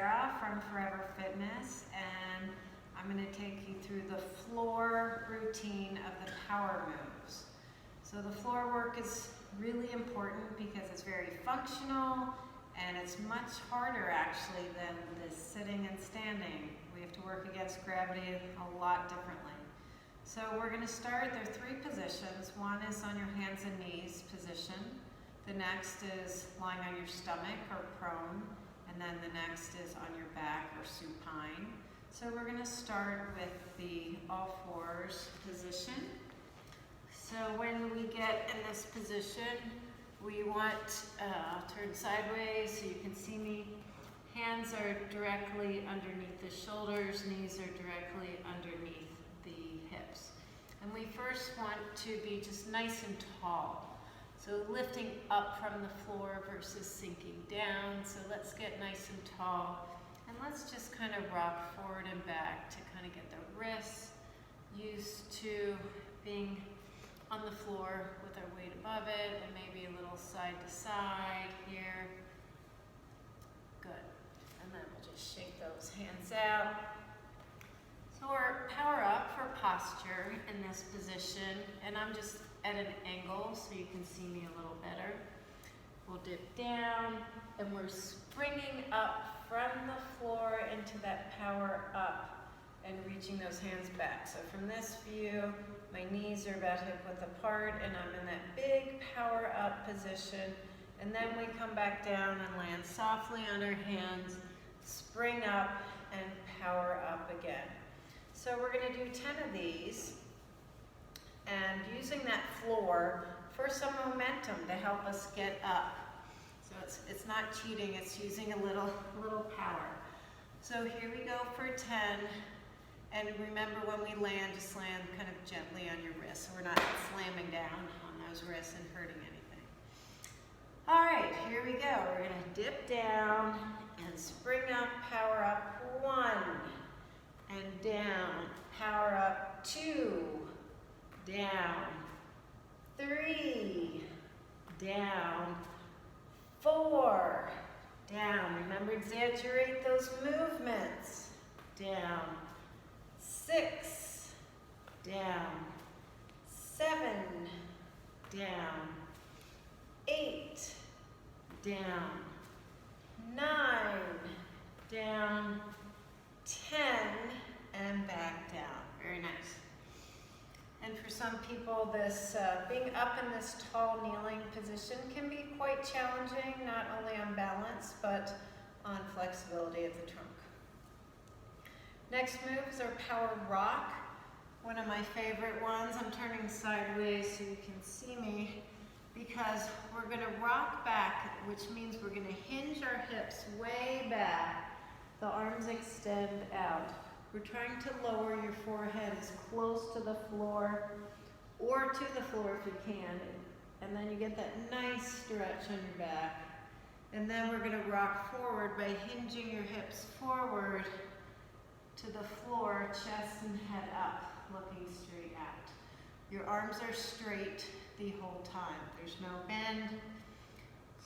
Sarah from Forever Fitness, and I'm going to take you through the floor routine of the power moves. So the floor work is really important because it's very functional and it's much harder actually than the sitting and standing. We have to work against gravity a lot differently. So we're going to start, there are three positions. One is on your hands and knees position. The next is lying on your stomach or prone. And then the next is on your back or supine. So we're going to start with the all fours position. So when we get in this position, we want, I'll turn sideways so you can see me. Hands are directly underneath the shoulders, knees are directly underneath the hips. And we first want to be just nice and tall. So lifting up from the floor versus sinking down. So let's get nice and tall. And let's just kind of rock forward and back to kind of get the wrists used to being on the floor with our weight above it, and maybe a little side to side here. Good. And then we'll just shake those hands out. So we're power up for posture in this position, and I'm just at an angle so you can see me a little better. We'll dip down, and we're springing up from the floor into that power up and reaching those hands back. So from this view, my knees are about hip width apart, and I'm in that big power up position. And then we come back down and land softly on our hands, spring up, and power up again. So we're going to do 10 of these, and using that floor for some momentum to help us get up. So it's not cheating, it's using a little power. So here we go for 10. And remember, when we land, just land kind of gently on your wrists, so we're not slamming down on those wrists and hurting anything. All right, here we go. We're going to dip down and spring up, power up, 1, and down, power up, 2, down, 3, down, 4, down. Remember, exaggerate those movements. Down. 6, down, 7, down, 8, down, 9, down, 10, and back down. Very nice. And for some people, this being up in this tall kneeling position can be quite challenging, not only on balance, but on flexibility of the trunk. Next move is our power rock, one of my favorite ones. I'm turning sideways so you can see me, because we're going to rock back, which means we're going to hinge our hips way back. The arms extend out. We're trying to lower your forehead as close to the floor or to the floor if you can, and then you get that nice stretch on your back. And then we're going to rock forward by hinging your hips forward to the floor, chest and head up, looking straight out. Your arms are straight the whole time. There's no bend.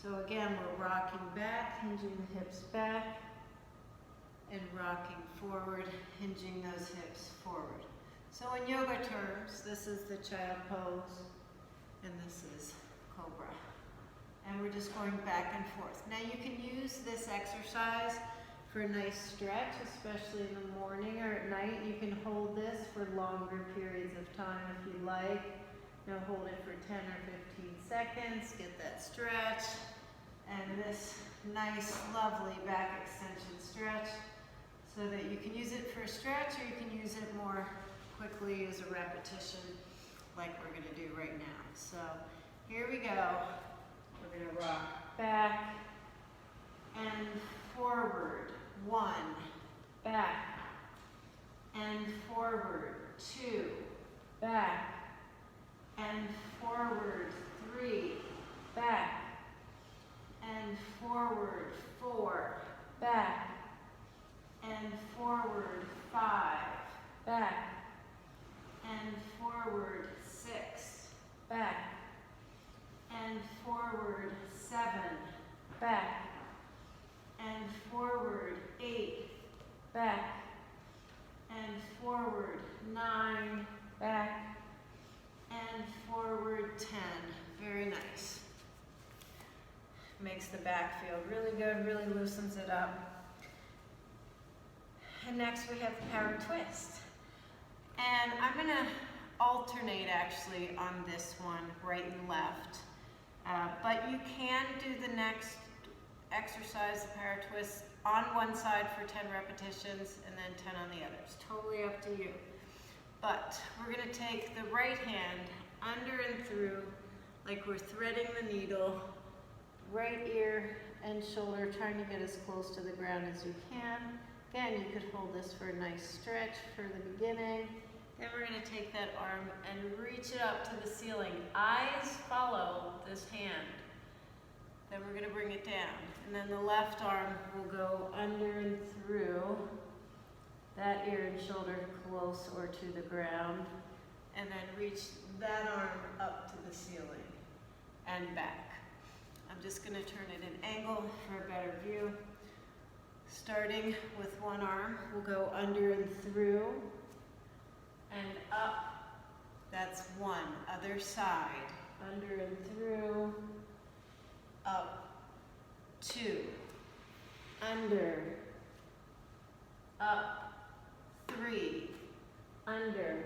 So again, we're rocking back, hinging the hips back, and rocking forward, hinging those hips forward. So in yoga terms, this is the child pose, and this is cobra. And we're just going back and forth. Now you can use this exercise for a nice stretch, especially in the morning or at night. You can hold this for longer periods of time if you like. Now hold it for 10 or 15 seconds, get that stretch, and this nice, lovely back extension stretch, so that you can use it for a stretch or you can use it more quickly as a repetition like we're going to do right now. So here we go. We're going to rock back and forward. 1, back, and forward, 2, back, and forward, 3, back, and forward, 4, back, and forward, 5, back, and forward, 6, back, and forward, 7, back, and forward, 8, back, and forward, 9, back, and forward, 10. Very nice. Makes the back feel really good, really loosens it up. And next we have the power twist. And I'm gonna alternate actually on this one, right and left. But you can do the next exercise, the power twist, on one side for 10 repetitions and then 10 on the other. It's totally up to you. But we're gonna take the right hand under and through, like we're threading the needle, right ear and shoulder, trying to get as close to the ground as you can. Again, you could hold this for a nice stretch for the beginning. Then we're gonna take that arm and reach it up to the ceiling. Eyes follow this hand. Then we're gonna bring it down. And then the left arm will go under and through that ear and shoulder close or to the ground. And then reach that arm up to the ceiling and back. I'm just gonna turn it an angle for a better view. Starting with one arm, we'll go under and through and up. That's one. Other side. Under and through, up, 2, under, up, 3, under,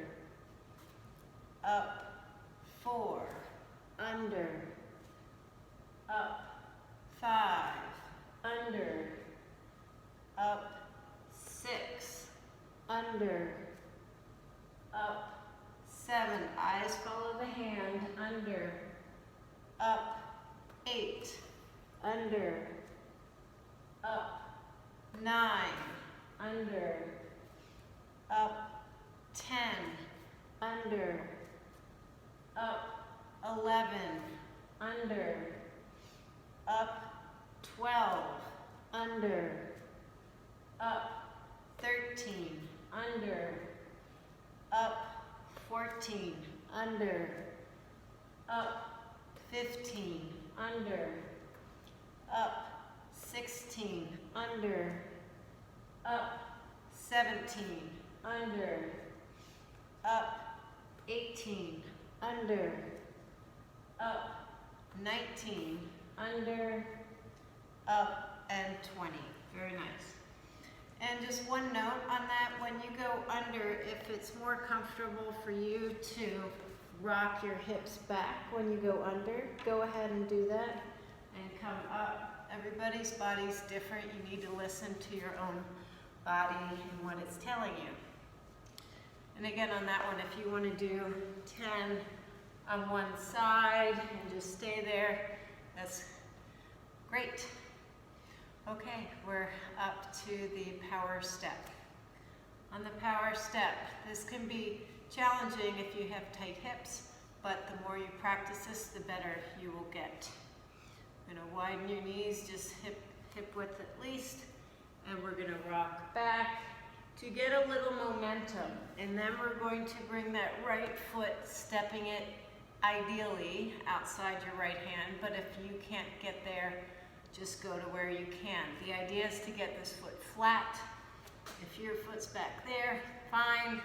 up, 4, under, up, 5, under, up, 6, under, up, 7, eyes follow the hand, under, up, 8, under, up, 9, under, up, 10, under, up, 11, under, up, 12, under, up, 13, under, up, 14, under, up, 15, under, up, 16, under, up, 17, under, up, 18, under, up, 19, under, up, and 20. Very nice. And just one note on that, when you go under, if it's more comfortable for you to rock your hips back when you go under, go ahead and do that and come up. Everybody's body's different. You need to listen to your own body and what it's telling you. And again, on that one, if you want to do 10 on one side and just stay there, that's great. Okay, we're up to the power step. On the power step, this can be challenging if you have tight hips, but the more you practice this, the better you will get. You're gonna widen your knees, just hip width at least, and we're gonna rock back to get a little momentum. And then we're going to bring that right foot, stepping it ideally outside your right hand, but if you can't get there, just go to where you can. The idea is to get this foot flat. If your foot's back there, fine.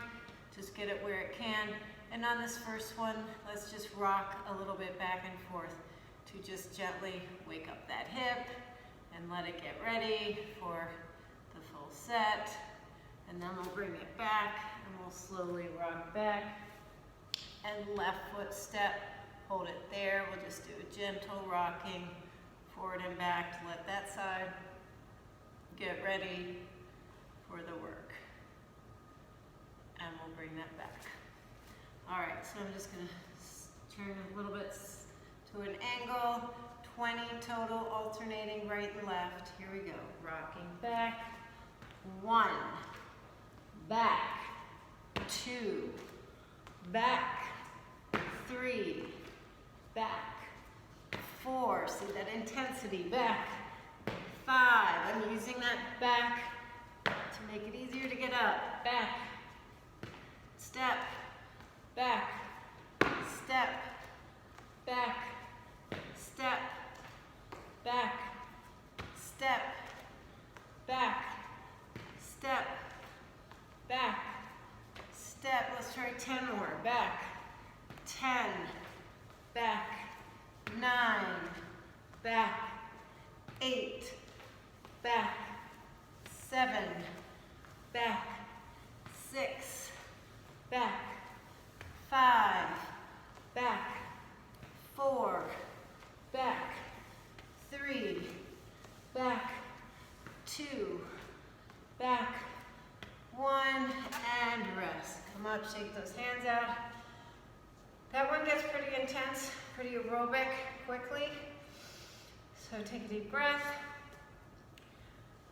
Just get it where it can. And on this first one, let's just rock a little bit back and forth to just gently wake up that hip and let it get ready for the full set. And then we'll bring it back and we'll slowly rock back. And left foot step, hold it there. We'll just do a gentle rocking forward and back to let that side get ready for the work. And we'll bring that back. All right, so I'm just gonna turn a little bit to an angle, 20 total, alternating right and left. Here we go, rocking back, 1, back, 2, back, 3, back, 4, see that intensity, back, 5, I'm using that back to make it easier to get up, back, step, back, step, back, step, back, step, back, step, 10 more. Back. 10. Back. 9. Back. 8. Back. 7. Back. 6. Back. 5. Back. 4. Back. 3. Back. 2. Back. 1. And rest. Come up, shake those hands out. That one gets pretty intense, pretty aerobic quickly. So take a deep breath.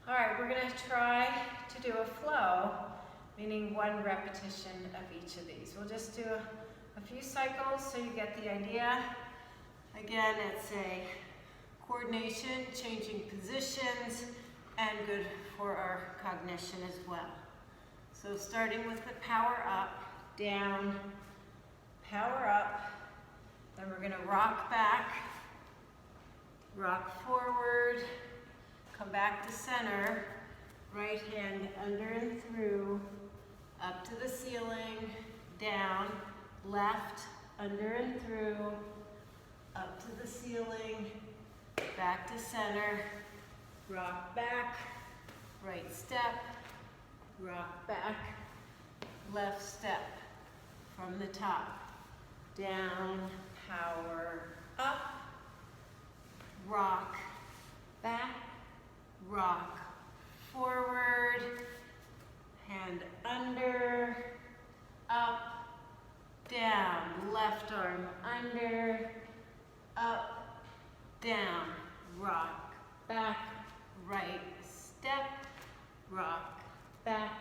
All right, we're gonna try to do a flow, meaning 1 repetition of each of these. We'll just do a few cycles so you get the idea. Again, it's a coordination, changing positions, and good for our cognition as well. So starting with the power up, down, power up, then we're gonna rock back, rock forward, come back to center, right hand under and through, up to the ceiling, down, left, under and through, up to the ceiling, back to center, rock back, right step, rock back, left step from the top, down, power up, rock back, rock forward, hand under, up, down, left arm under, up, down, rock back, right step, rock back,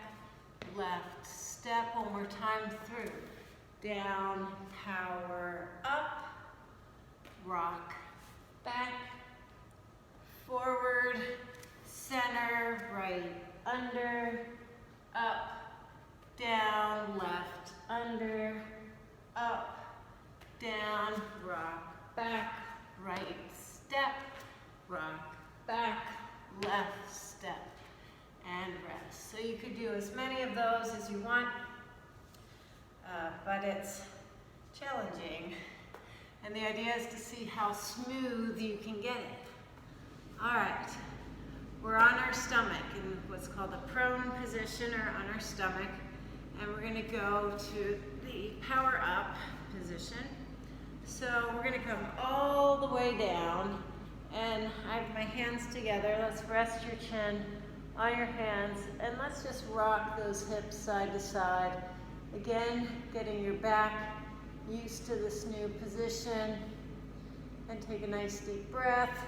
left step, one more time through, down, power up, rock back, forward, center, right under, up, down, left under, up, down, rock back, right step, rock back, left step, and rest. So you could do as many of those as you want, but it's challenging. And the idea is to see how smooth you can get it. All right, we're on our stomach in what's called a prone position, or on our stomach, and we're gonna go to the power up position. So we're gonna come all the way down, and I have my hands together. Let's rest your chin on your hands, and let's just rock those hips side to side. Again, getting your back used to this new position, and take a nice deep breath.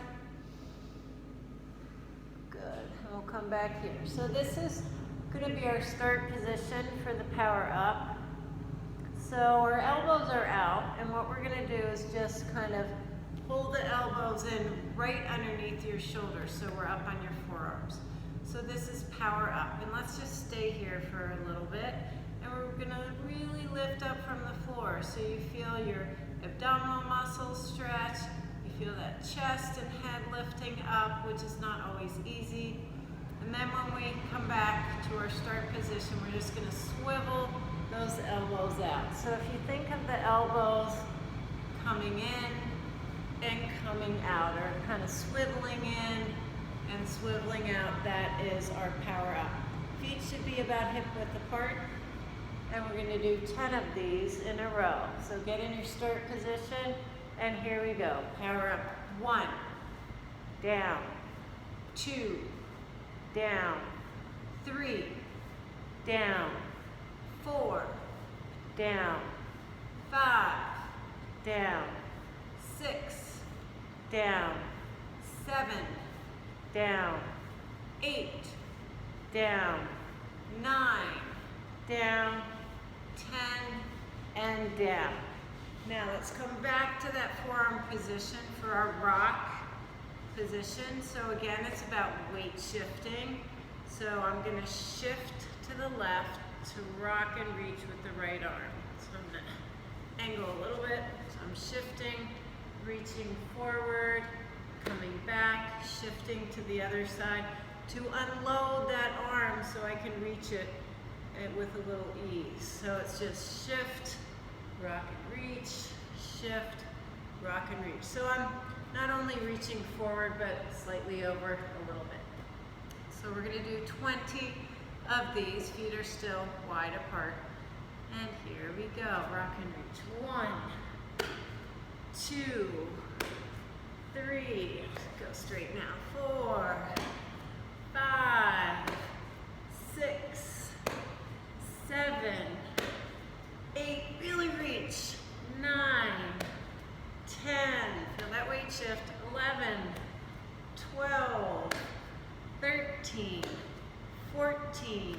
Good, and we'll come back here. So this is gonna be our start position for the power up. So our elbows are out, and what we're gonna do is just kind of pull the elbows in right underneath your shoulders, so we're up on your forearms. So this is power up, and let's just stay here for a little bit, and we're gonna really lift up from the floor, so you feel your abdominal muscles stretch, you feel that chest and head lifting up, which is not always easy. And then when we come back to our start position, we're just gonna swivel those elbows out. So if you think of the elbows coming in and coming out, or kind of swiveling in and swiveling out, that is our power up. Feet should be about hip width apart, and we're gonna do 10 of these in a row. So get in your start position, and here we go. Power up, 1, down, 2, down, 3, down, 4, down, 5, down, 6, down, 7, down, 8, down, 9, down, 10, and down. Now let's come back to that forearm position for our rock position. So again, it's about weight shifting. So I'm going to shift to the left to rock and reach with the right arm. So I'm going to angle a little bit. So I'm shifting, reaching forward, coming back, shifting to the other side to unload that arm so I can reach it and with a little ease. So it's just shift, rock and reach, shift, rock and reach. So I'm not only reaching forward, but slightly over a little bit. So we're gonna do 20 of these. Feet are still wide apart. And here we go, rock and reach. 1, 2, 3, go straight now. 4, 5, 6, 7, 8, really reach. 9, 10, feel that weight shift. 11, 12, 13, 14,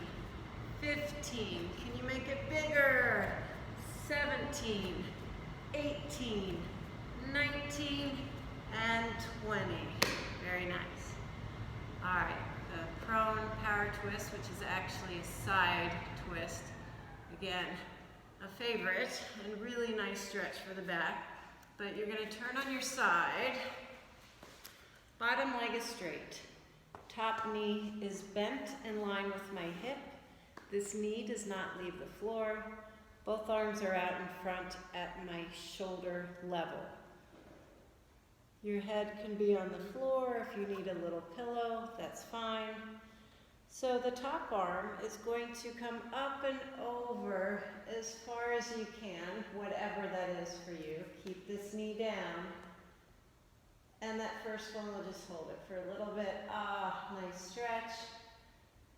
15, can you make it bigger? 17, 18, 19, and 20. Very nice. All right, the prone power twist, which is actually a side twist. Again, a favorite and really nice stretch for the back. But you're gonna turn on your side. Bottom leg is straight. Top knee is bent in line with my hip. This knee does not leave the floor. Both arms are out in front at my shoulder level. Your head can be on the floor. If you need a little pillow, that's fine. So the top arm is going to come up and over as far as you can, whatever that is for you. Keep this knee down. And that first one, we'll just hold it for a little bit. Nice stretch.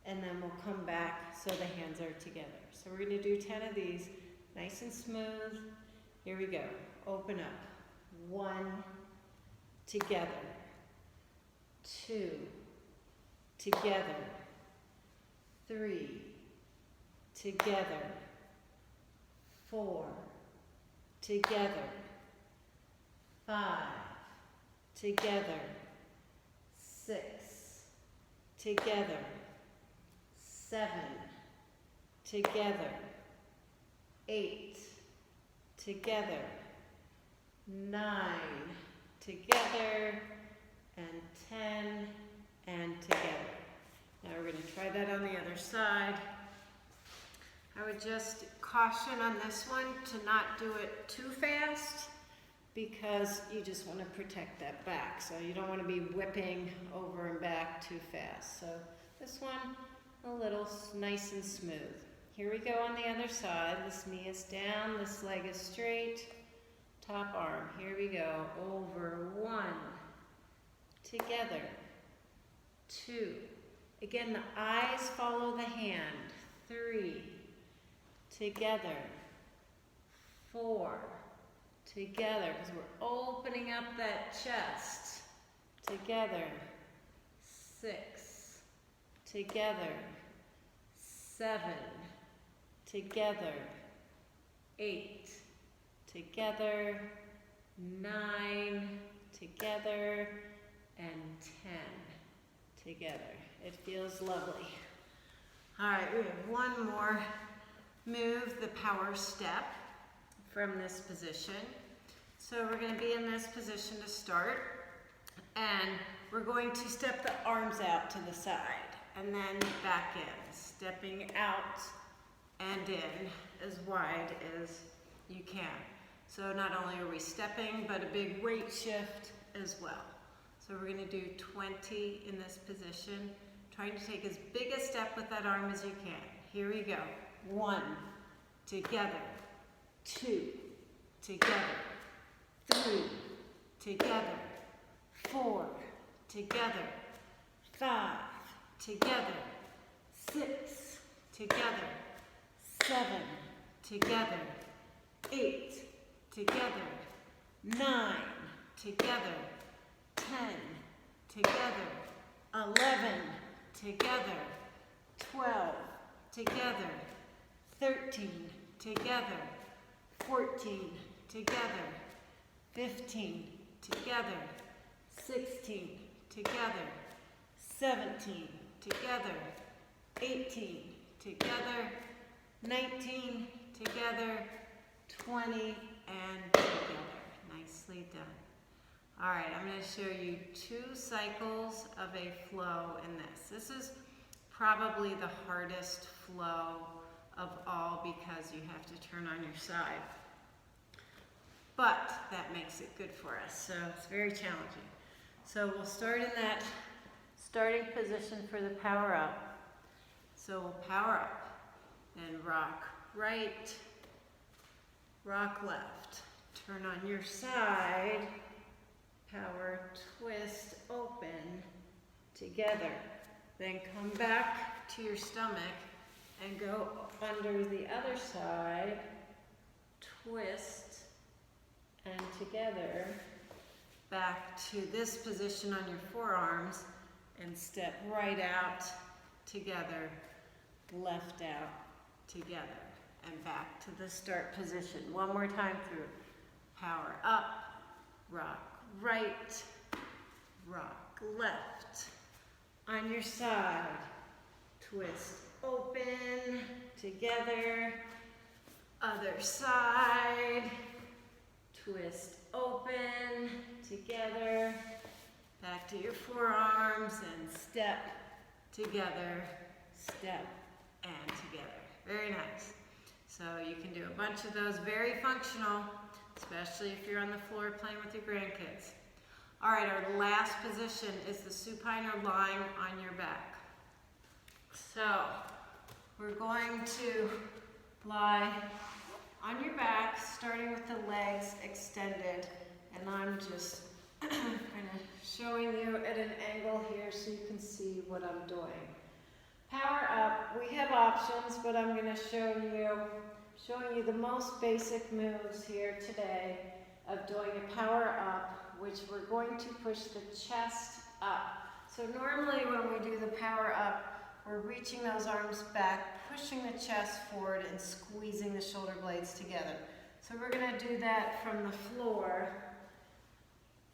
And then we'll come back so the hands are together. So we're gonna do 10 of these, nice and smooth. Here we go, open up. 1, together. 2, together. 3, together. 4, together. 5, together. 6, together. 7, together. 8, together. 9, together. And 10, and together. Now we're going to try that on the other side. I would just caution on this one to not do it too fast, because you just want to protect that back. So you don't want to be whipping over and back too fast. So this one, a little nice and smooth. Here we go on the other side. This knee is down, this leg is straight. Top arm, here we go. Over. 1, together. 2. Again, the eyes follow the hand. 3, together. 4, together, because we're opening up that chest. Together. 6, together. 7, together. 8, together. 9, together. And 10, together. It feels lovely. All right, we have one more move, the power step from this position. So we're going to be in this position to start, and we're going to step the arms out to the side and then back in, stepping out and in as wide as you can. So not only are we stepping, but a big weight shift as well. So we're going to do 20 in this position, trying to take as big a step with that arm as you can. Here we go. 1, together. 2, together. 3, together. 4, together. 5, together. 6, together. 7, together. 8, together. 9, together. 10, together. 11, together. 12, together. 13, together. 14, together. 15, together. 16, together. 17, together. 18, together. 19, together. 20, and together. Nicely done. All right, I'm going to show you 2 cycles of a flow in this. This is probably the hardest flow of all because you have to turn on your side. But that makes it good for us, so it's very challenging. So we'll start in that starting position for the power up. So we'll power up, then rock right, rock left, turn on your side, power, twist, open, together. Then come back to your stomach and go under the other side, twist, and together, back to this position on your forearms, and step right out, together, left out, together, and back to the start position. One more time through. Power up, rock right, rock left. On your side, twist open, together, other side, twist open, together, back to your forearms and step, together, step, and together. Very nice. So you can do a bunch of those, very functional, especially if you're on the floor playing with your grandkids. All right, our last position is the supine or lying on your back. So we're going to lie on your back, starting with the legs extended, and I'm just kind of showing you at an angle here so you can see what I'm doing. Power up, we have options, but I'm going to showing you the most basic moves here today of doing a power up, which we're going to push the chest up. So normally when we do the power up, we're reaching those arms back, pushing the chest forward and squeezing the shoulder blades together. So we're going to do that from the floor.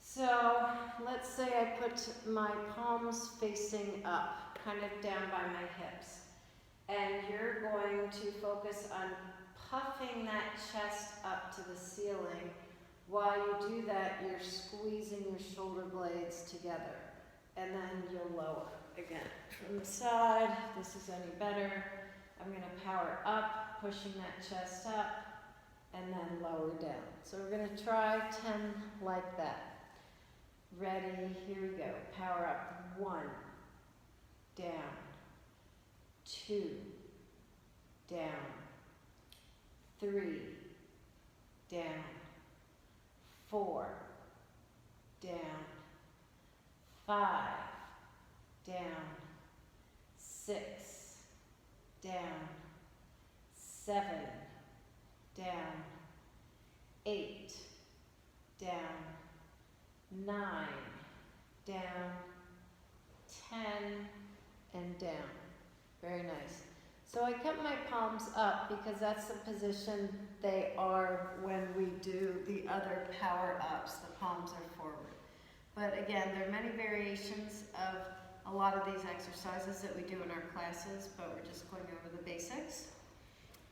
So let's say I put my palms facing up, kind of down by my hips. And you're going to focus on puffing that chest up to the ceiling. While you do that, you're squeezing your shoulder blades together. And then you'll lower again. From the side, if this is any better, I'm going to power up, pushing that chest up, and then lower down. So we're going to try 10 like that. Ready, here we go. Power up, 1, down, 2, down, 3, down, 4, down, 5, down, 6, down, 7, down, 8, down, 9, down, 10, and down. Very nice. So I kept my palms up because that's the position they are when we do the other power ups. The palms are forward. But again, there are many variations of a lot of these exercises that we do in our classes, but we're just going over the basics.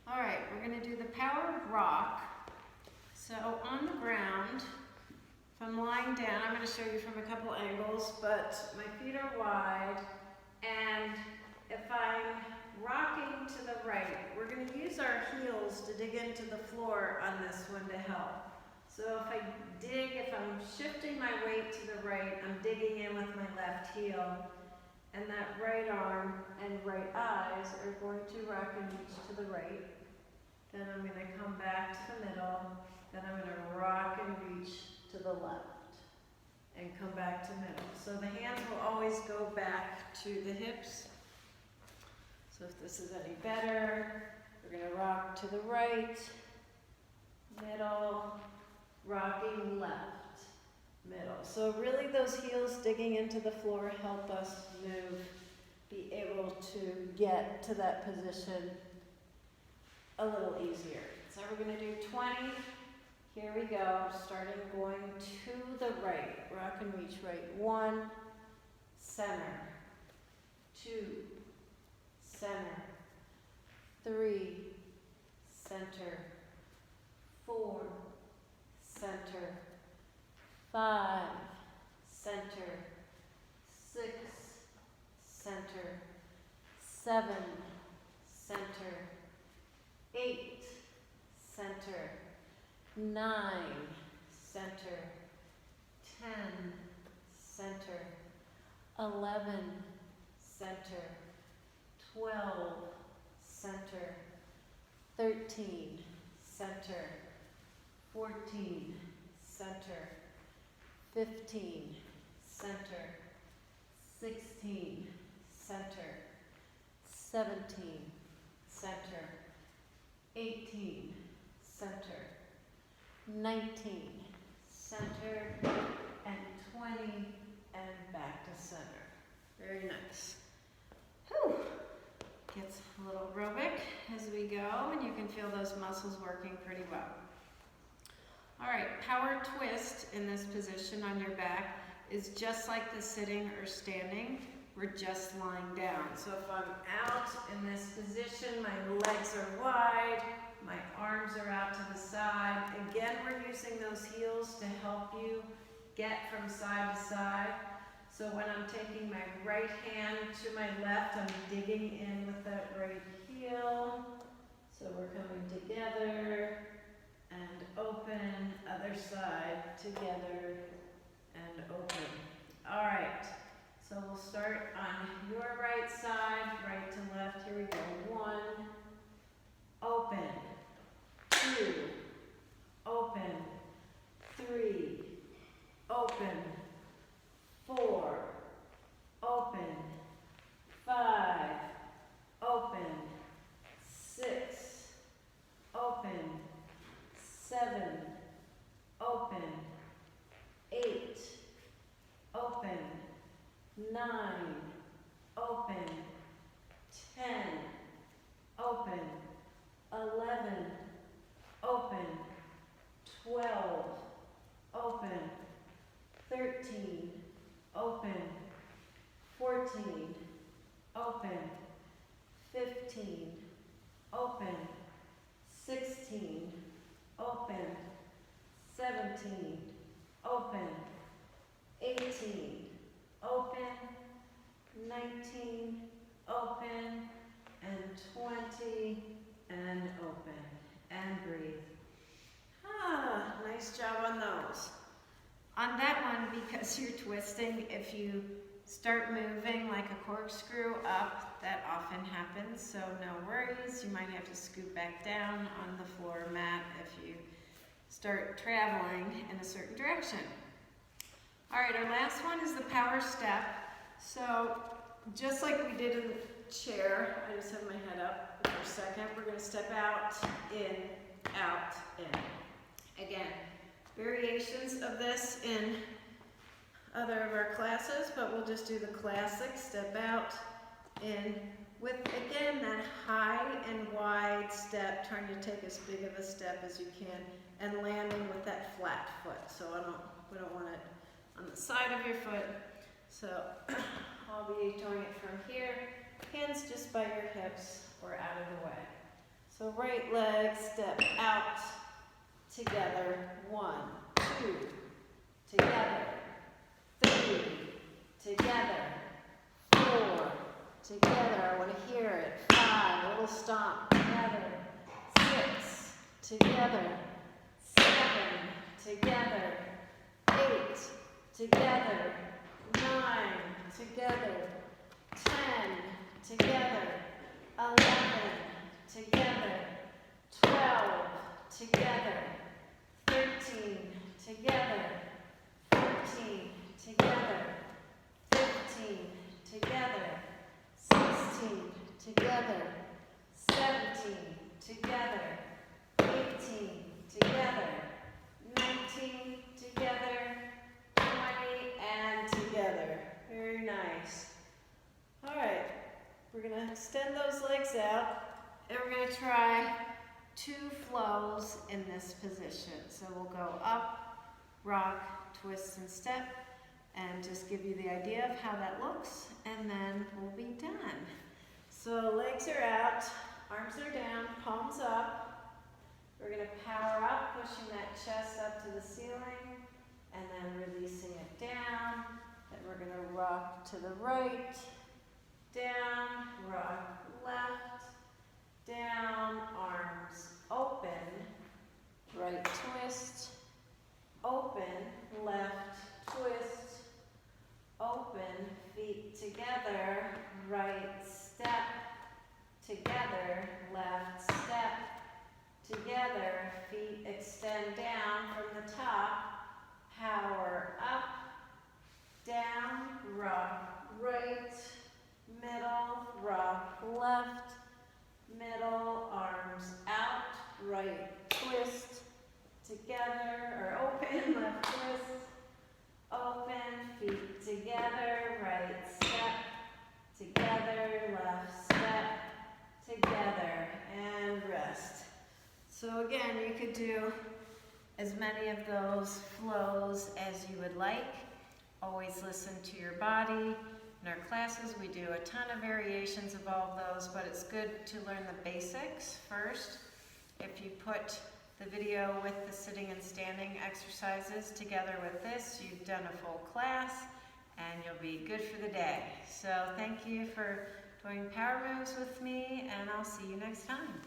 All right, we're going to do the power rock. So on the ground, if I'm lying down, I'm going to show you from a couple angles, but my feet are wide, and if I'm rocking to the right, we're going to use our heels to dig into the floor on this one to help. So if I'm shifting my weight to the right, I'm digging in with my left heel, and that right arm and right eyes are going to rock and reach to the right. Then I'm going to come back to the middle, then I'm going to rock and reach to the left, and come back to middle. So the hands will always go back to the hips. So if this is any better, we're going to rock to the right, middle, rocking left, middle. So really those heels digging into the floor help us move, be able to get to that position a little easier. So we're going to do 20. Here we go, starting going to the right. Rock and reach right. 1, center, 2, center, 3, center, 4, center, 5, center, 6, center, 7, center, 8, center, 9, center, 10, center, 11, center, 12, center, 13, center, 14, center, 15, center, 16, center, 17, center, 18, center, 19, center, and 20, and back to center. Very nice. Whew. Gets a little aerobic as we go, and you can feel those muscles working pretty well. All right, power twist in this position on your back is just like the sitting or standing. We're just lying down. So if I'm out in this position, my legs are wide, my arms are out to the side. Again, we're using those heels to help you get from side to side. So when I'm taking my right hand to my left, I'm digging in with that right heel. So we're coming together and open, other side, together and open. All right, so we'll start on your right side, right to left. Here we go. 1, open, 2, open, 3, open, 4, open, 5, open, 6, open, 7, open, 8, open, 9, open, 10, open, 11, open, 12, open, 13, open, 14, open, 15, open, 16, open, 17, open, 18, open, 19, open, and 20, and open, and breathe. Ah, nice job on those. On that one, because you're twisting, if you start moving like a corkscrew up, that often happens, so no worries. You might have to scoot back down on the floor mat if you start traveling in a certain direction. All right, our last one is the power step. So just like we did in the chair, I just have my head up for a second. We're going to step out, in, out, in. Again, variations of this in other of our classes, but we'll just do the classic step out, in, with, again, that high and wide step, trying to take as big of a step as you can, and landing with that flat foot. So we don't want it on the side of your foot. So I'll be doing it from here, hands just by your hips or out of the way. So right leg, step out, together, 1, 2, together, 3, together, 4, together, I want to hear it, 5, a little stomp, together, 6, together, 7, together, 8, together, 9, together, 10, together, 11, together, 12, together, 13, together, 14, together, 15, together, 16, together, 17, together, 18, together, 19, together, 20, and together. Very nice. All right, we're going to extend those legs out, and we're going to try 2 flows in this position. So we'll go up, rock, twist, and step, and just give you the idea of how that looks, and then we'll be done. So legs are out, arms are down, palms up. We're going to power up, pushing that chest up to the ceiling, and then releasing it down. Then we're going to rock to the right, down, rock left, down, arm left, step, together, feet extend down from the top, power up, down, rock right, middle, rock left, middle, arms out, right twist, together, or open, left twist, open, feet together, right step, together, left step, together, and rest. So again, you could do as many of those flows as you would like. Always listen to your body. In our classes, we do a ton of variations of all of those, but it's good to learn the basics first. If you put the video with the sitting and standing exercises together with this, you've done a full class and you'll be good for the day. So thank you for doing power moves with me, and I'll see you next time.